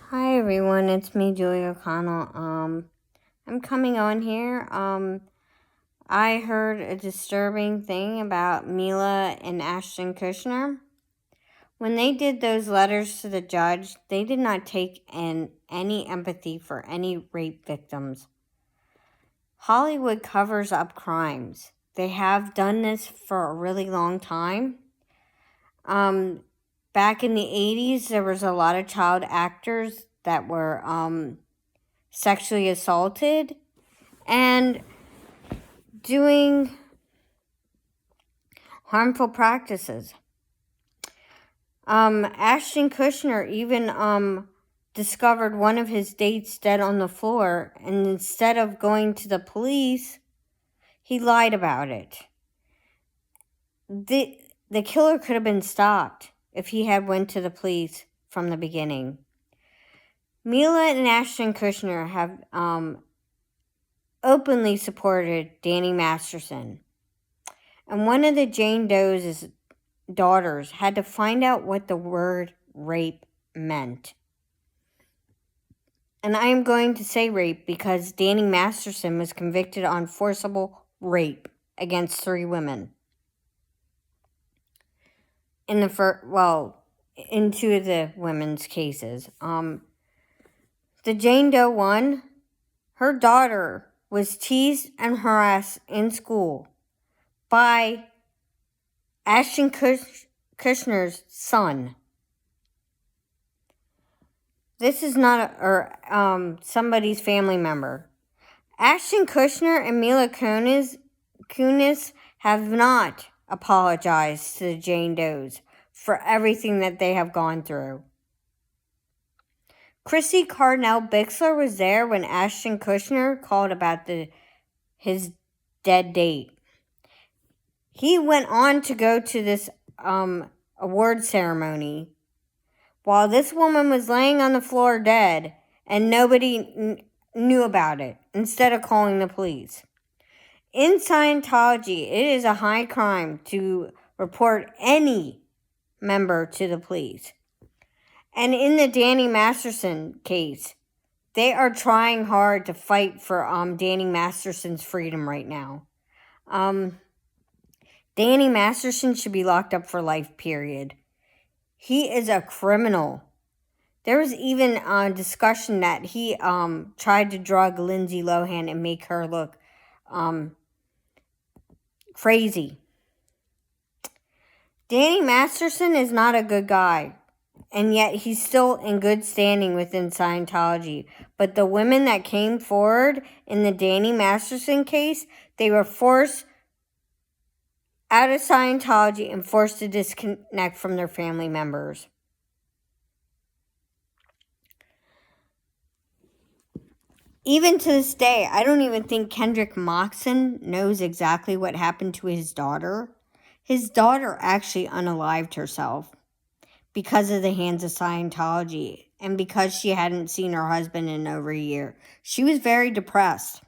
Hi everyone, it's me, Julie O'Connell. I'm coming on here. I heard a disturbing thing about Mila and Ashton Kushner. When they did those letters to the judge, they did not take any empathy for any rape victims. Hollywood covers up crimes. They have done this for a really long time. Back in the 80s, there was a lot of child actors that were sexually assaulted and doing harmful practices. Ashton Kushner even discovered one of his dates dead on the floor, and instead of going to the police, he lied about it. The killer could have been stopped if he had went to the police from the beginning. Mila and Ashton Kushner have openly supported Danny Masterson. And one of the Jane Doe's daughters had to find out what the word rape meant. And I am going to say rape because Danny Masterson was convicted on forcible rape against 3 women. In 2 of the women's cases. The Jane Doe one, her daughter was teased and harassed in school by Ashton Kushner's son. This is not somebody's family member. Ashton Kushner and Mila Kunis have not apologized to the Jane Does for everything that they have gone through. Chrissy Carnell-Bixler was there when Ashton Kushner called about his dead date. He went on to go to this award ceremony while this woman was laying on the floor dead, and nobody knew about it instead of calling the police. In Scientology, it is a high crime to report any member to the police. And in the Danny Masterson case, they are trying hard to fight for Danny Masterson's freedom right now. Danny Masterson should be locked up for life, period. He is a criminal. There was even a discussion that he tried to drug Lindsay Lohan and make her look crazy. Danny Masterson is not a good guy, and yet he's still in good standing within Scientology. But the women that came forward in the Danny Masterson case, they were forced out of Scientology and forced to disconnect from their family members. Even to this day, I don't even think Kendrick Moxon knows exactly what happened to his daughter. His daughter actually unalived herself because of the hands of Scientology and because she hadn't seen her husband in over a year. She was very depressed.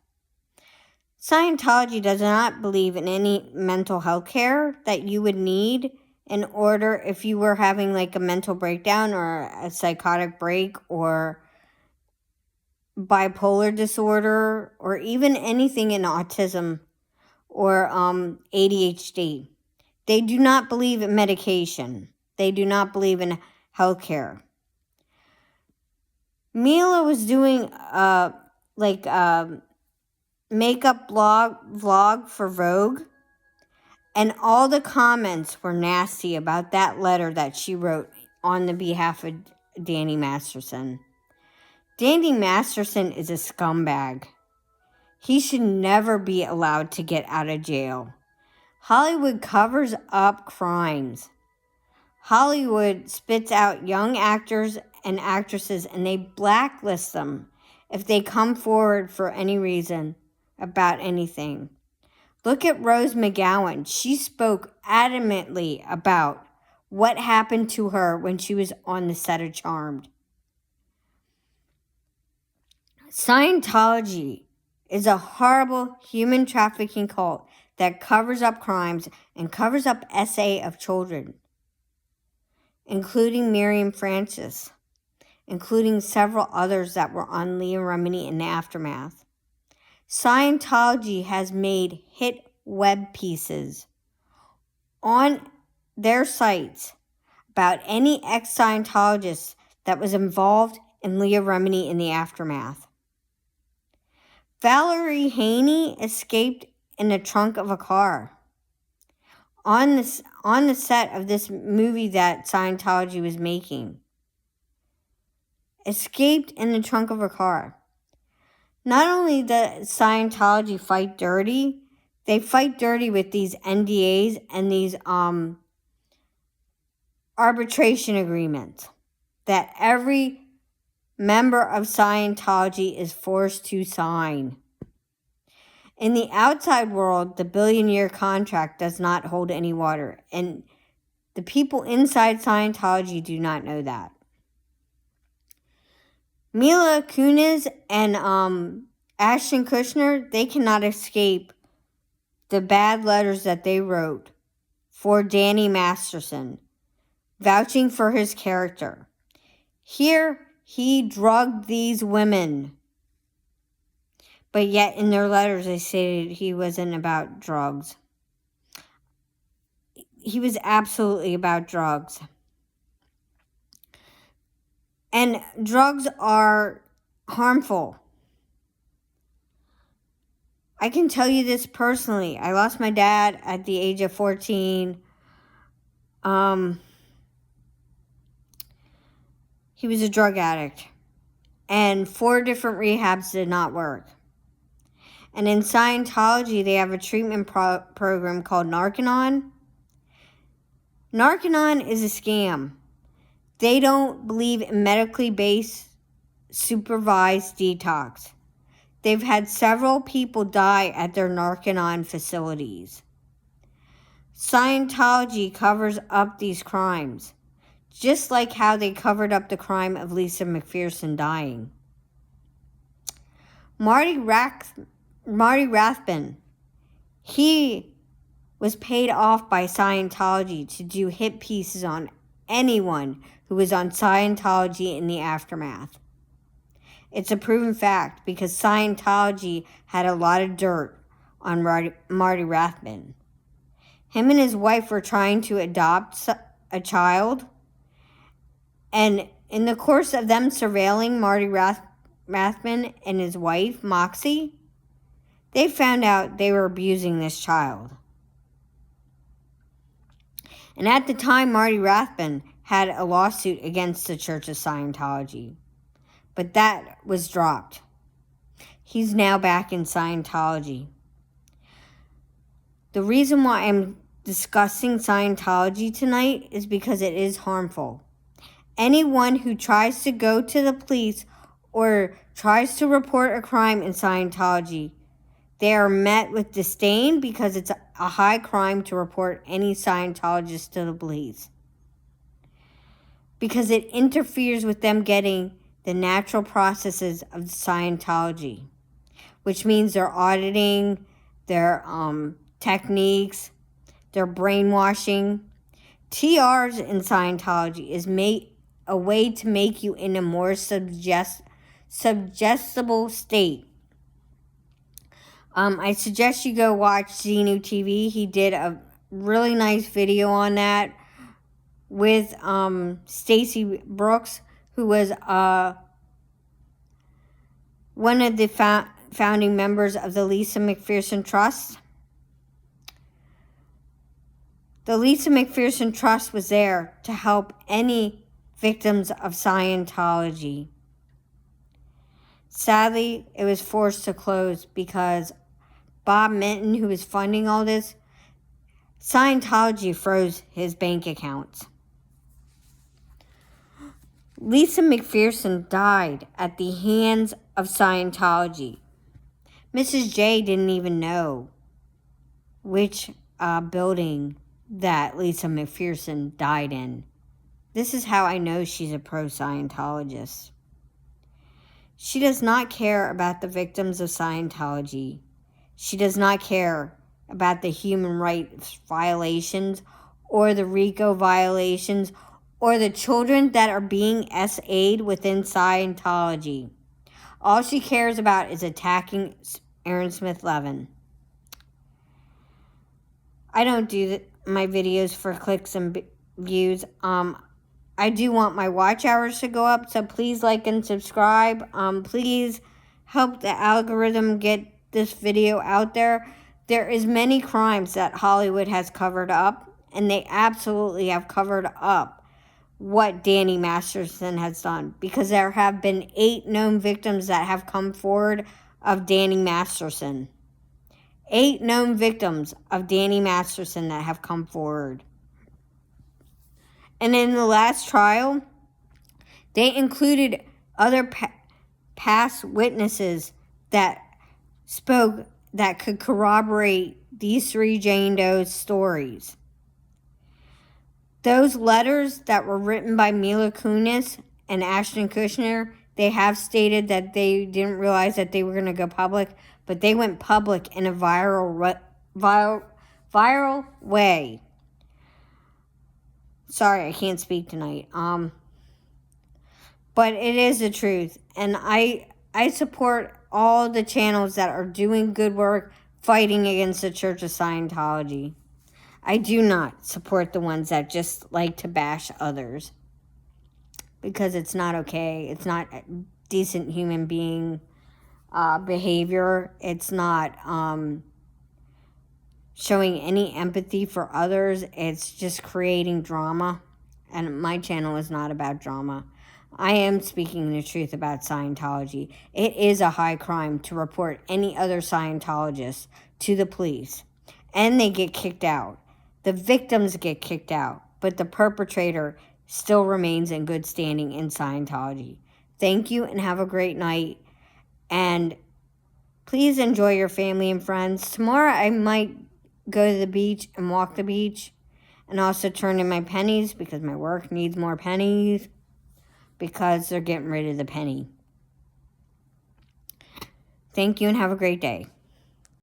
Scientology does not believe in any mental health care that you would need in order if you were having like a mental breakdown or a psychotic break or bipolar disorder or even anything in autism or ADHD. They do not believe in medication. They do not believe in healthcare. Mila was doing makeup vlog for Vogue, and all the comments were nasty about that letter that she wrote on the behalf of Danny Masterson. Danny Masterson is a scumbag. He should never be allowed to get out of jail. Hollywood covers up crimes. Hollywood spits out young actors and actresses and they blacklist them if they come forward for any reason about anything. Look at Rose McGowan. She spoke adamantly about what happened to her when she was on the set of Charmed. Scientology is a horrible human trafficking cult that covers up crimes and covers up SA of children, including Miriam Francis. including several others that were on Leah Remini in the aftermath. Scientology has made hit web pieces on their sites about any ex-Scientologist that was involved in Leah Remini in the aftermath. Valerie Haney escaped in the trunk of a car on the set of this movie that Scientology was making. Escaped in the trunk of a car. Not only does Scientology fight dirty, they fight dirty with these NDAs and these arbitration agreements that every member of Scientology is forced to sign. In the outside world, the billion-year contract does not hold any water, and the people inside Scientology do not know that. Mila Kunis and Ashton Kutcher, they cannot escape the bad letters that they wrote for Danny Masterson, vouching for his character. Here, he drugged these women. But yet in their letters, they stated he wasn't about drugs. He was absolutely about drugs. And drugs are harmful. I can tell you this personally. I lost my dad at the age of 14. He was a drug addict. And 4 different rehabs did not work. And in Scientology, they have a treatment program called Narcanon. Narcanon is a scam. They don't believe in medically based, supervised detox. They've had several people die at their Narcanon facilities. Scientology covers up these crimes, just like how they covered up the crime of Lisa McPherson dying. Marty Rathbun, he was paid off by Scientology to do hit pieces on anyone who was on Scientology in the aftermath. It's a proven fact because Scientology had a lot of dirt on Marty Rathbun. Him and his wife were trying to adopt a child, and in the course of them surveilling Marty Rathbun and his wife, Moxie, they found out they were abusing this child. And at the time, Marty Rathbun had a lawsuit against the Church of Scientology. But that was dropped. He's now back in Scientology. The reason why I'm discussing Scientology tonight is because it is harmful. Anyone who tries to go to the police or tries to report a crime in Scientology, they are met with disdain because it's a high crime to report any Scientologist to the police. Because it interferes with them getting the natural processes of Scientology, which means their auditing, their techniques, their brainwashing. TRs in Scientology is a way to make you in a more suggestible state. I suggest you go watch Xenu TV. He did a really nice video on that with Stacy Brooks, who was one of the founding members of the Lisa McPherson Trust. The Lisa McPherson Trust was there to help any victims of Scientology. Sadly, it was forced to close because Bob Minton, who was funding all this, Scientology froze his bank accounts. Lisa McPherson died at the hands of Scientology. Mrs. J didn't even know which building that Lisa McPherson died in. This is how I know she's a pro-Scientologist. She does not care about the victims of Scientology. She does not care about the human rights violations or the RICO violations or the children that are being SA'd within Scientology. All she cares about is attacking Aaron Smith Levin. I don't do my videos for clicks and views. I do want my watch hours to go up, so please like and subscribe. Please help the algorithm get this video out there. There is many crimes that Hollywood has covered up, and they absolutely have covered up what Danny Masterson has done, because there have been 8 known victims that have come forward of Danny Masterson. 8 known victims of Danny Masterson that have come forward. And in the last trial, they included other past witnesses that spoke that could corroborate these 3 Jane Doe's stories. Those letters that were written by Mila Kunis and Ashton Kushner, they have stated that they didn't realize that they were going to go public, but they went public in a viral way. Sorry, I can't speak tonight. But it is the truth, and I support all the channels that are doing good work fighting against the Church of Scientology. I do not support the ones that just like to bash others, because it's not okay. It's not decent human being behavior. It's not showing any empathy for others. It's just creating drama, and my channel is not about drama. I am speaking the truth about Scientology. It is a high crime to report any other Scientologists to the police, and they get kicked out. The victims get kicked out, but the perpetrator still remains in good standing in Scientology. Thank you, and have a great night. And please enjoy your family and friends. Tomorrow I might go to the beach and walk the beach, and also turn in my pennies, because my work needs more pennies, because they're getting rid of the penny. Thank you, and have a great day.